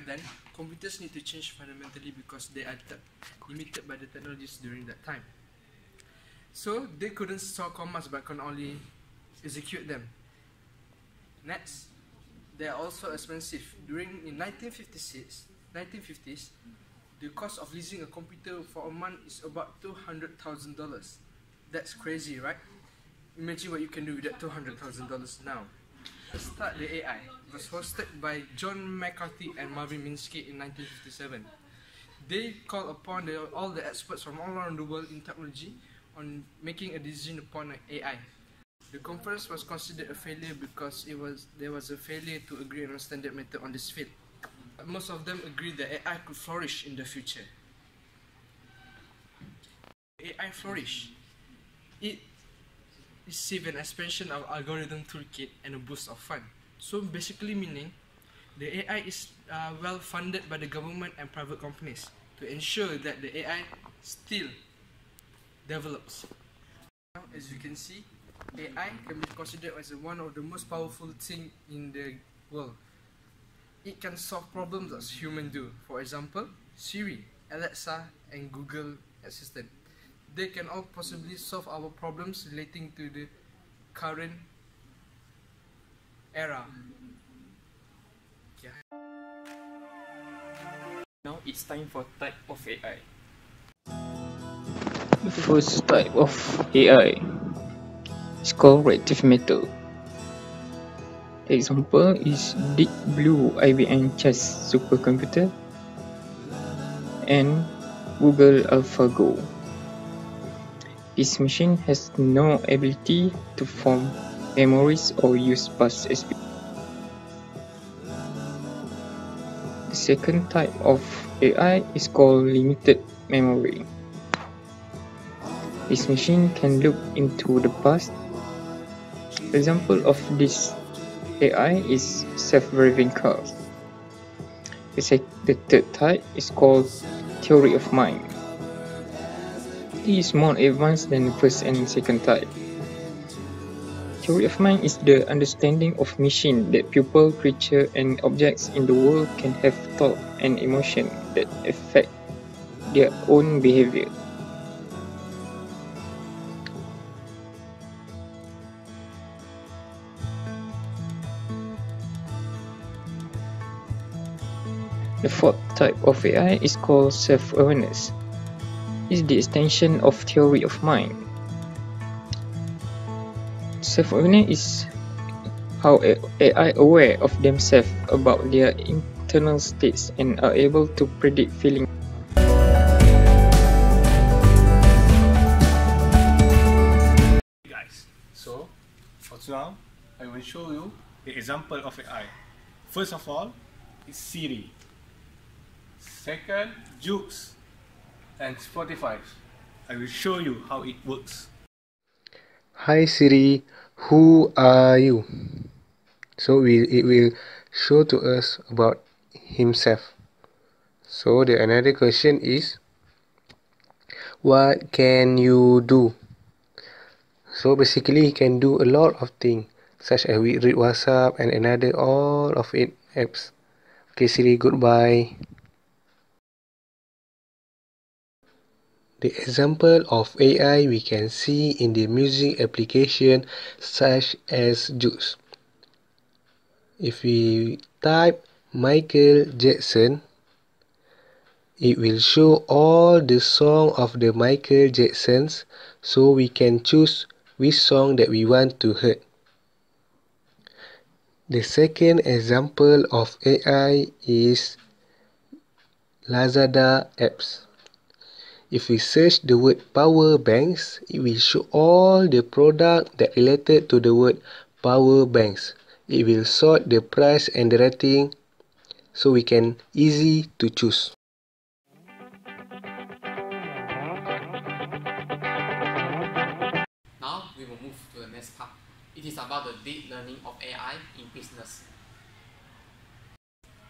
back then, computers need to change fundamentally because they are limited by the technologies during that time. So they couldn't store commands but can only execute them. Next, they are also expensive. In 1950s, the cost of leasing a computer for a month is about $200,000. That's crazy, right? Imagine what you can do with that $200,000 now. Let's start the AI. It was hosted by John McCarthy and Marvin Minsky in 1957. They called upon all the experts from all around the world in technology on making a decision upon an AI. The conference was considered a failure because there was a failure to agree on a standard method on this field. Most of them agreed that AI could flourish in the future. AI flourish. It received an expansion of algorithm toolkit and a boost of fund. So basically meaning the AI is well funded by the government and private companies to ensure that the AI still develops. Now, as you can see, AI can be considered as one of the most powerful things in the world. It can solve problems as humans do. For example, Siri, Alexa, and Google Assistant. They can all possibly solve our problems relating to the current era. Yeah. Now it's time for type of AI. The first type of AI is called reactive method. The example is Deep Blue IBM Chess supercomputer and Google AlphaGo. This machine has no ability to form memories or use past experience. The second type of AI is called limited memory. This machine can look into the past. Example of this AI is self-driving car. The third type is called theory of mind. It is more advanced than the first and second type. Theory of mind is the understanding of machine that people, creatures, and objects in the world can have thought and emotion that affect their own behavior. The fourth type of AI is called self-awareness. It is the extension of theory of mind. Self-awareness is how AI aware of themselves about their internal states and are able to predict feelings. Guys, so for now, I will show you the example of AI. First of all, is Siri. Second, Jukes and Spotify. I will show you how it works. Hi Siri, who are you? So it will show to us about himself. So the another question is, what can you do? So basically he can do a lot of things, such as we read WhatsApp and another all of it apps. Okay Siri, goodbye. The example of AI we can see in the music application such as Jukes. If we type Michael Jackson, it will show all the songs of the Michael Jacksons, so we can choose which song that we want to hear. The second example of AI is Lazada apps. If we search the word power banks, it will show all the products that related to the word power banks. It will sort the price and the rating so we can easy to choose. Now we will move to the next part. It is about the deep learning of AI in business.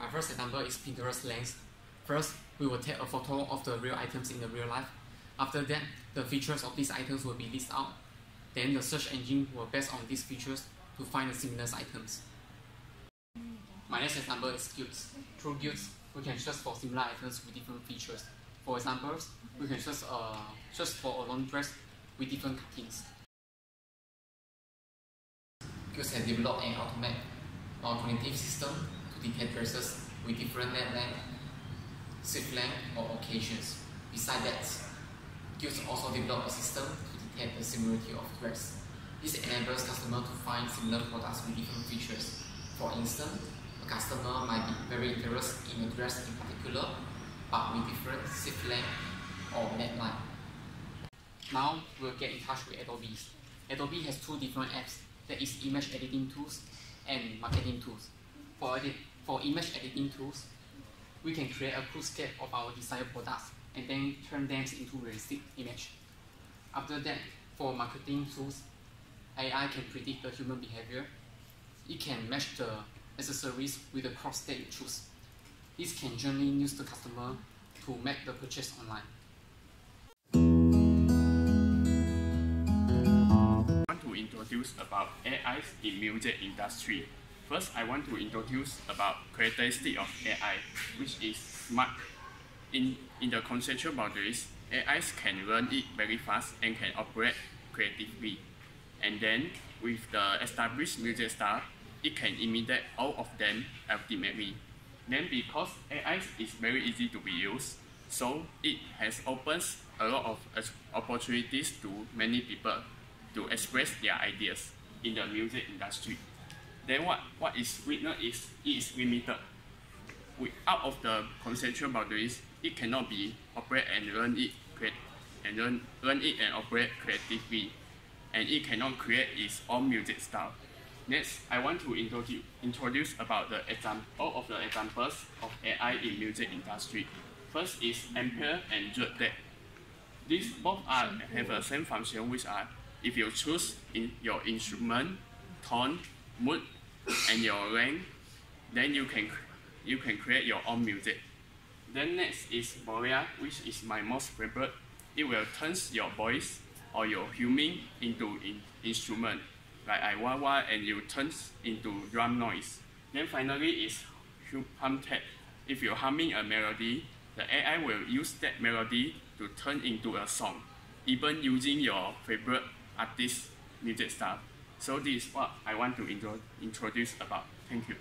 My first example is Pinterest Lens. First, we will take a photo of the real items in the real life. After that, the features of these items will be listed out. Then the search engine will base on these features to find the similar items. My next example is Guides. Through Guides, we can search for similar items with different features. For example, we can search for a long dress with different cuttings. Qs has developed an automatic cognitive system to detect dresses with different neck length, sweep length, or occasions. Besides that, Qs also developed a system to detect the similarity of dress. This enables customers to find similar products with different features. For instance, a customer might be very interested in a dress in particular, but with different sweep length or neckline. Now we'll get in touch with Adobe. Adobe has two different apps, that is image editing tools and marketing tools. For image editing tools, we can create a cool sketch of our desired products and then turn them into realistic image. After that, for marketing tools, AI can predict the human behavior. It can match the accessories with the cross that you choose. This can gently use the customer to make the purchase online. I want to introduce about AIs in music industry. First, I want to introduce about characteristic of AI, which is smart. In the conceptual boundaries, AIs can learn it very fast and can operate creatively. And then, with the established music style, it can imitate all of them ultimately. Then, because AI is very easy to be used, so it has opened a lot of opportunities to many people to express their ideas in the music industry. Then what is weakness is it is limited. Out of the conceptual boundaries, it cannot be operate and learn it and operate creatively, and it cannot create its own music style. Next, I want to introduce about all of the examples of AI in music industry. First is Ampere and Judec. These both have the same function, which are if you choose in your instrument, tone, mood, and your length, then you can create your own music. Then next is Borea, which is my most favorite. It will turn your voice or your humming into instrument, like I wah wah and you turn into drum noise. Then finally is HumTech. If you're humming a melody, the AI will use that melody to turn into a song, even using your favorite artist's music style. So this is what I want to introduce about. Thank you.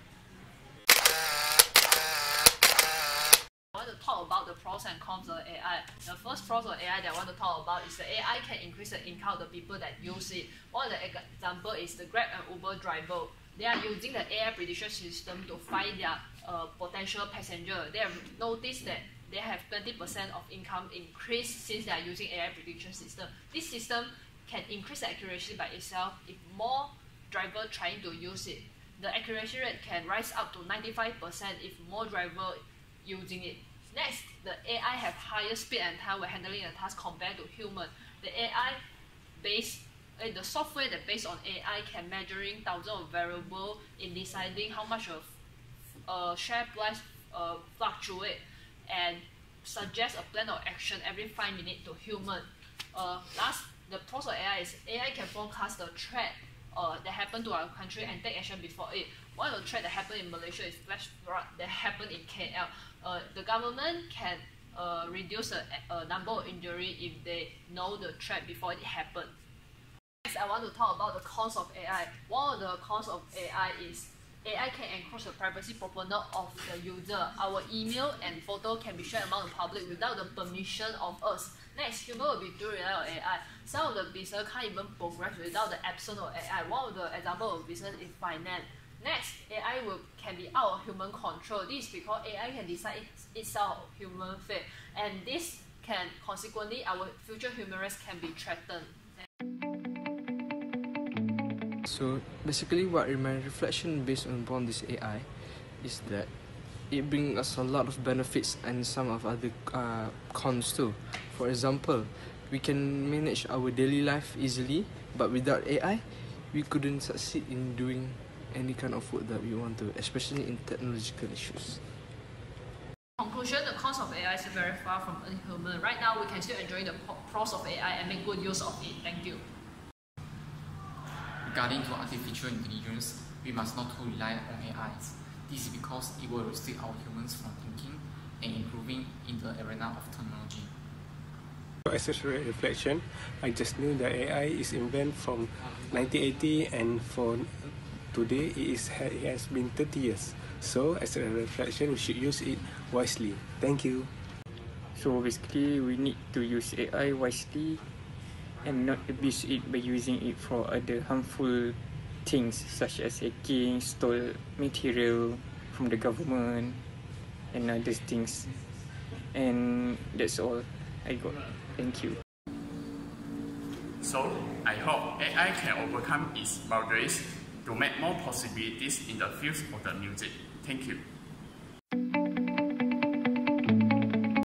I want to talk about the pros and cons of AI. The first pros of AI that I want to talk about is the AI can increase the income of the people that use it. One of the example is the Grab and Uber driver. They are using the AI prediction system to find their potential passenger. They have noticed that they have 20% of income increase since they are using AI prediction system. This system can increase the accuracy by itself if more drivers trying to use it. The accuracy rate can rise up to 95% if more drivers using it. Next, the AI have higher speed and time when handling a task compared to human. The software that based on AI can measuring thousands of variables in deciding how much of share price fluctuate and suggest a plan of action every 5 minutes to human. Last, the pros of AI is AI can forecast the threat that happened to our country and take action before it. One of the threats that happened in Malaysia is flash flood that happened in KL. The government can reduce the number of injury if they know the threat before it happened. Next, I want to talk about the cons of AI. One of the cons of AI is AI can encroach the privacy property of the user. Our email and photo can be shared among the public without the permission of us. Next, human will be too reliant on AI. Some of the business can't even progress without the absence of AI. One of the examples of business is finance. Next, AI can be out of human control. This is because AI can decide itself human fate, and this can consequently our future human rights can be threatened. So basically what my reflection based upon this AI is that it brings us a lot of benefits and some of other cons too. For example, we can manage our daily life easily, but without AI, we couldn't succeed in doing any kind of work that we want to, especially in technological issues. Conclusion, the cons of AI is very far from inhuman. Right now, we can still enjoy the pros of AI and make good use of it. Thank you. Regarding to artificial intelligence, we must not too rely on AIs. This is because it will restrict our humans from thinking and improving in the arena of technology. As a reflection, I just knew that AI is invented from 1980 and for today it has been 30 years. So as a reflection, we should use it wisely. Thank you. So basically, we need to use AI wisely and not abuse it by using it for other harmful things such as hacking, stole material from the government and other things. And that's all I got. Thank you. So, I hope AI can overcome its boundaries to make more possibilities in the field of the music. Thank you.